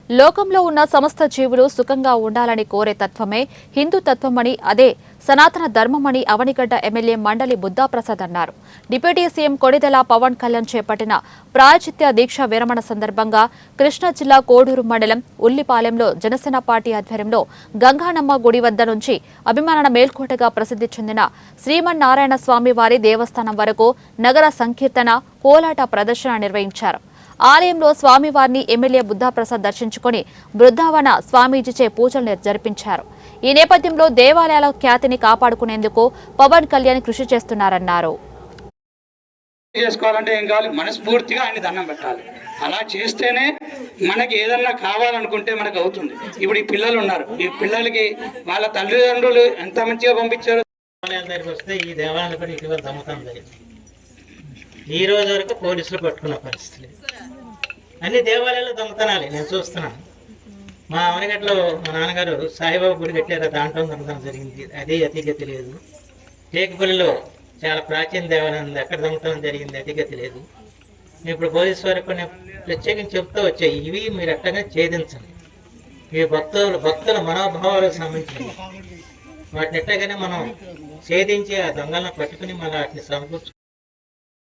లోకంలో ఉన్న సమస్త జీవులు సుఖంగా ఉండాలని కోరే తత్వమే హిందూ తత్వమని, అదే సనాతన ధర్మమని అవనిగడ్డ ఎమ్మెల్యే మండలి బుద్ధాప్రసాద్ అన్నారు. డిప్యూటీ సీఎం కొణిదెల పవన్ కళ్యాణ్ చేపట్టిన ప్రాయశ్చిత్య దీక్ష విరమణ సందర్భంగా కృష్ణా జిల్లా కోడూరు మండలం ఉల్లిపాలెంలో జనసేన పార్టీ ఆధ్వర్యంలో గంగానమ్మ గుడి వద్ద నుంచి అభిమాన మేల్కోటగా ప్రసిద్ధి చెందిన శ్రీమన్నారాయణ స్వామి వారి దేవస్థానం వరకు నగర సంకీర్తన, కోలాట ప్రదర్శన నిర్వహించారు. ఆలయంలో స్వామివారిని ఎమ్మెల్యే బుద్ధాప్రసాద్ దర్శించుకుని బృందావన స్వామీజీచే పూజలు జరిపించారు. ఈ నేపథ్యంలో దేవాలయాల ఖ్యాతిని కాపాడుకునేందుకు పవన్ కళ్యాణ్ కృషి చేస్తున్నారన్నారు. చేసుకోవాలంటే ఏం కావాలి? మనస్ఫూర్తిగా ఆయన దండం పెట్టాలి. అలా చేస్తేనే మనకి ఏదన్నా కావాలనుకుంటే మనకు అవుతుంది. ఇప్పుడు ఈ పిల్లలు ఉన్నారు, ఈ పిల్లలకి వాళ్ళ తల్లిదండ్రులు ఎంత మంచిగా పంపించారు. వస్తే ఈ దేవాలయాలు కూడా ఇటీవల దొంగతనం జరిగింది. ఈ రోజు వరకు పోలీసులు పట్టుకున్న పరిస్థితి. అన్ని దేవాలయాలు దొంగతనాలే నేను చూస్తున్నాను. మా అవనిగట్లో మా నాన్నగారు సాయిబాబా గుడి కట్టారు, దాంట్లో దొంగతనం జరిగింది. అదే అతిగతి లేదు. టేకుపల్లిలో చాలా ప్రాచీన దేవాలయం ఉంది, అక్కడ దొంగతనం జరిగింది, అతిగతి లేదు. ఇప్పుడు పోలీసు వారికి కొన్ని ప్రత్యేకించి చెప్తూ వచ్చాయి, ఇవి మీరు అట్టగా ఛేదించండి. ఇవి భక్తుల మనోభావాలకు సంబంధించినవి. వాటిని ఎట్టగానే మనం ఛేదించి ఆ దొంగలను పట్టుకుని మళ్ళీ వాటిని సమకూర్చు